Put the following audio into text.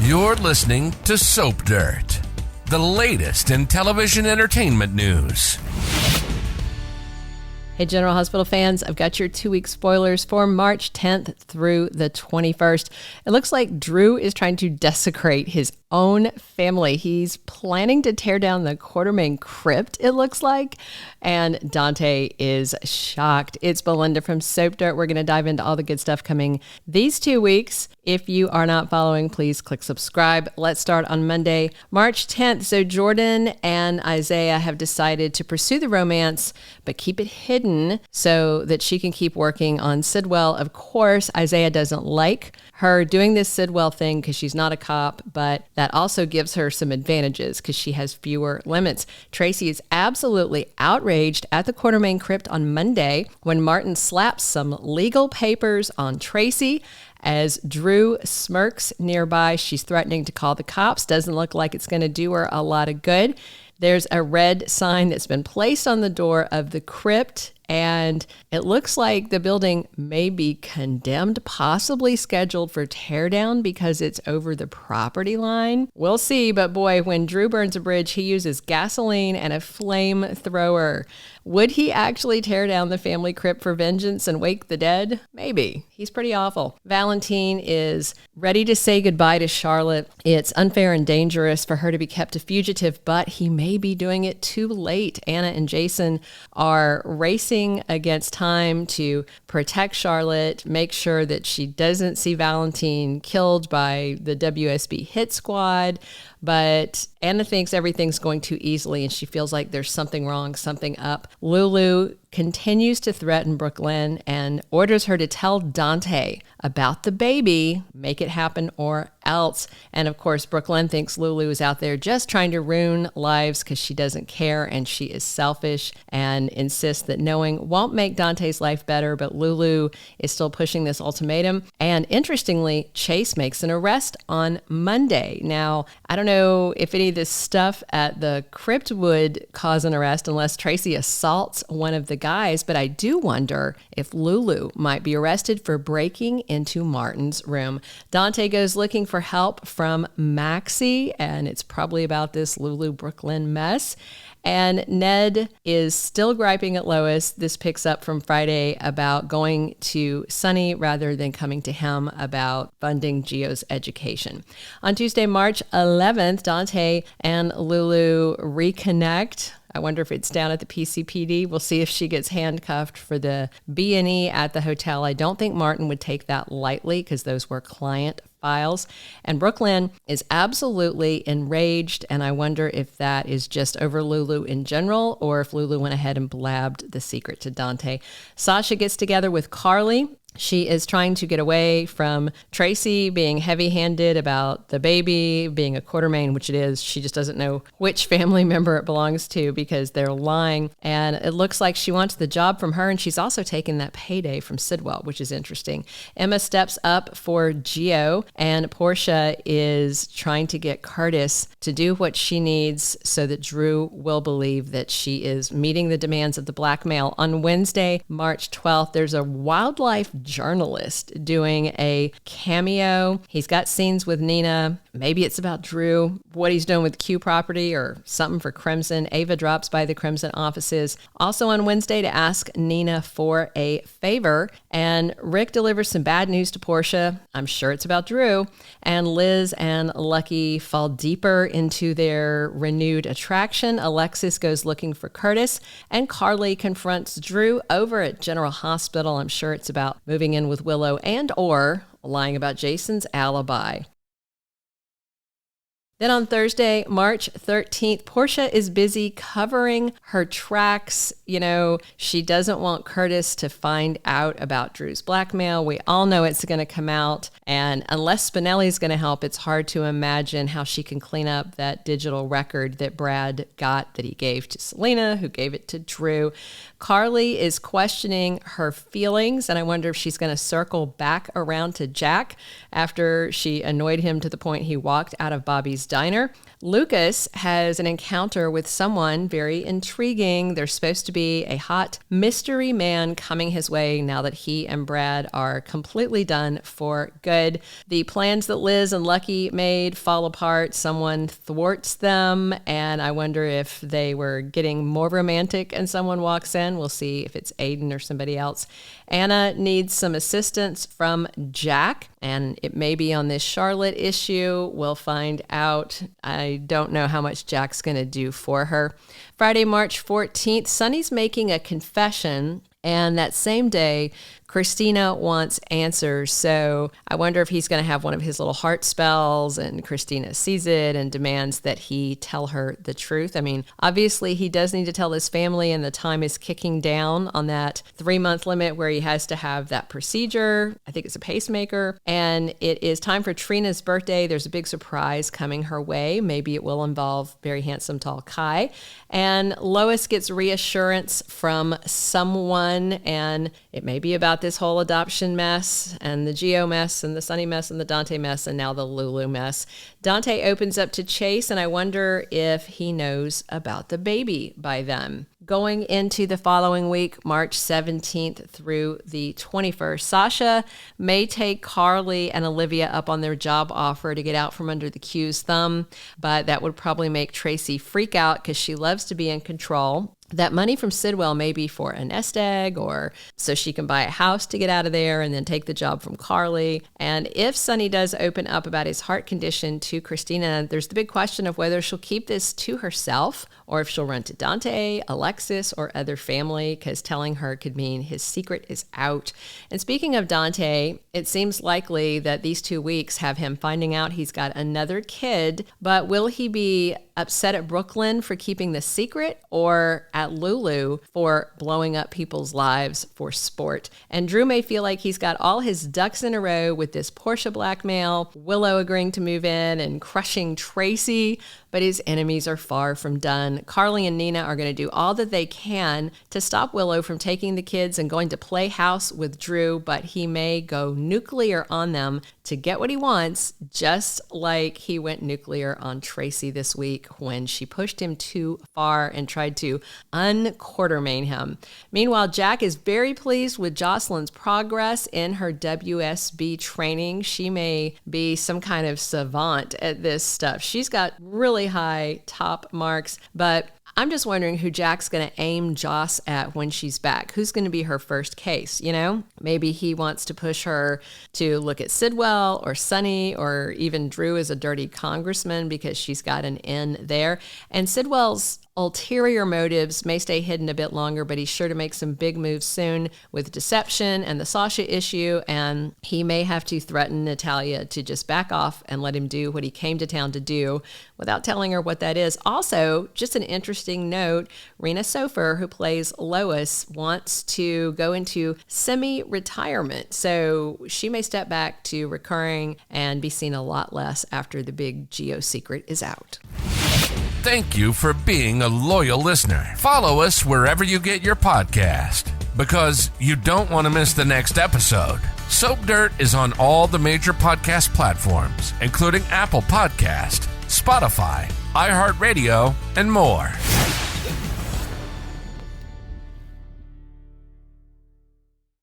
You're listening to Soap Dirt, the latest in television entertainment news. Hey, General Hospital fans, I've got your 2-week spoilers for March 10th through the 21st. It looks like Drew is trying to desecrate his own family. He's planning to tear down the Quartermaine Crypt, it looks like, and Dante is shocked. It's Belinda from Soap Dirt. We're going to dive into all the good stuff coming these 2 weeks. If you are not following, please click subscribe. Let's start on Monday, March 10th. So Jordan and Isaiah have decided to pursue the romance, but keep it hidden so that she can keep working on Sidwell. Of course, Isaiah doesn't like her doing this Sidwell thing because she's not a cop, but that also gives her some advantages because she has fewer limits. Tracy is absolutely outraged at the Quartermaine Crypt on Monday when Martin slaps some legal papers on Tracy. As Drew smirks nearby, she's threatening to call the cops. Doesn't look like it's going to do her a lot of good. There's a red sign that's been placed on the door of the crypt, and it looks like the building may be condemned, possibly scheduled for teardown because it's over the property line. We'll see, but boy, when Drew burns a bridge, he uses gasoline and a flamethrower. Would he actually tear down the family crypt for vengeance and wake the dead? Maybe. He's pretty awful. Valentine is ready to say goodbye to Charlotte. It's unfair and dangerous for her to be kept a fugitive, but he may be doing it too late. Anna and Jason are racing against time to protect Charlotte, make sure that she doesn't see Valentine killed by the WSB hit squad. But Anna thinks everything's going too easily and she feels like there's something wrong, something up. Lulu continues to threaten Brook Lynn and orders her to tell Dante about the baby, make it happen or else. And of course, Brook Lynn thinks Lulu is out there just trying to ruin lives because she doesn't care and she is selfish and insists that knowing won't make Dante's life better, but Lulu is still pushing this ultimatum. And interestingly, Chase makes an arrest on Monday. Now, I don't know if any of this stuff at the crypt would cause an arrest unless Tracy assaults one of the guys, but I do wonder if Lulu might be arrested for breaking into Martin's room. Dante goes looking for help from Maxie, and it's probably about this Lulu Brook Lynn mess. And Ned is still griping at Lois. This picks up from Friday about going to Sunny rather than coming to him about funding Gio's education. On Tuesday, March 11th, Dante and Lulu reconnect. I wonder if it's down at the PCPD. We'll see if she gets handcuffed for the B&E at the hotel. I don't think Martin would take that lightly because those were client files. And Brook Lynn is absolutely enraged, and I wonder if that is just over Lulu in general or if Lulu went ahead and blabbed the secret to Dante. Sasha gets together with Carly. She is trying to get away from Tracy being heavy-handed about the baby being a Quartermaine, which it is. She just doesn't know which family member it belongs to because they're lying. And it looks like she wants the job from her, and she's also taken that payday from Sidwell, which is interesting. Emma steps up for Gio, and Portia is trying to get Curtis to do what she needs so that Drew will believe that she is meeting the demands of the blackmail. On Wednesday, March 12th, there's a wildlife journalist doing a cameo. He's got scenes with Nina. Maybe it's about Drew, what he's doing with Q property or something for Crimson. Ava drops by the Crimson offices also on Wednesday to ask Nina for a favor. And Rick delivers some bad news to Portia. I'm sure it's about Drew. And Liz and Lucky fall deeper into their renewed attraction. Alexis goes looking for Curtis, and Carly confronts Drew over at General Hospital. I'm sure it's about moving in with Willow and or lying about Jason's alibi. Then on Thursday, March 13th, Portia is busy covering her tracks. You know, she doesn't want Curtis to find out about Drew's blackmail. We all know it's going to come out. And unless Spinelli's going to help, it's hard to imagine how she can clean up that digital record that Brad got that he gave to Selena, who gave it to Drew. Carly is questioning her feelings, and I wonder if she's going to circle back around to Jack after she annoyed him to the point he walked out of Bobby's diner. Lucas has an encounter with someone very intriguing. There's supposed to be a hot mystery man coming his way now that he and Brad are completely done for good. The plans that Liz and Lucky made fall apart. Someone thwarts them, and I wonder if they were getting more romantic and someone walks in. We'll see if it's Aiden or somebody else. Anna needs some assistance from Jack, and it may be on this Charlotte issue. We'll find out. I don't know how much Jack's going to do for her. Friday, March 14th, Sonny's making a confession, and that same day, Christina wants answers. So I wonder if he's going to have one of his little heart spells, and Christina sees it and demands that he tell her the truth. I mean, obviously he does need to tell his family, and the time is kicking down on that 3-month limit where he has to have that procedure. I think it's a pacemaker. And it is time for Trina's birthday. There's a big surprise coming her way. Maybe it will involve very handsome, tall Kai. And Lois gets reassurance from someone, and it may be about this whole adoption mess and the Geo mess and the Sunny mess and the Dante mess and now the Lulu mess. Dante opens up to Chase, and I wonder if he knows about the baby by then. Going into the following week, March 17th through the 21st, Sasha may take Carly and Olivia up on their job offer to get out from under the Q's thumb, but that would probably make Tracy freak out because she loves to be in control. That money from Sidwell may be for a nest egg, or so she can buy a house to get out of there and then take the job from Carly. And if Sonny does open up about his heart condition to Christina, there's the big question of whether she'll keep this to herself or if she'll run to Dante, Alexis, or other family, because telling her could mean his secret is out. And speaking of Dante, it seems likely that these 2 weeks have him finding out he's got another kid, but will he be upset at Brook Lynn for keeping the secret, or at Lulu for blowing up people's lives for sport? And Drew may feel like he's got all his ducks in a row with this Portia blackmail, Willow agreeing to move in and crushing Tracy, but his enemies are far from done. Carly and Nina are going to do all that they can to stop Willow from taking the kids and going to play house with Drew, but he may go nuclear on them to get what he wants, just like he went nuclear on Tracy this week when she pushed him too far and tried to un-Quartermaine him. Meanwhile, Jack is very pleased with Jocelyn's progress in her WSB training. She may be some kind of savant at this stuff. She's got really high top marks, but I'm just wondering who Jack's going to aim Joss at when she's back. Who's going to be her first case, you know? Maybe he wants to push her to look at Sidwell or Sonny or even Drew as a dirty congressman because she's got an in there. And Sidwell's ulterior motives may stay hidden a bit longer, but he's sure to make some big moves soon with deception and the Sasha issue, and he may have to threaten Natalia to just back off and let him do what he came to town to do without telling her what that is. Also, just an interesting note, Rena Sofer, who plays Lois, wants to go into semi-retirement, so she may step back to recurring and be seen a lot less after the big Geo secret is out. Thank you for being a loyal listener. Follow us wherever you get your podcast, because you don't want to miss the next episode. Soap Dirt is on all the major podcast platforms, including Apple Podcast, Spotify, iHeartRadio, and more.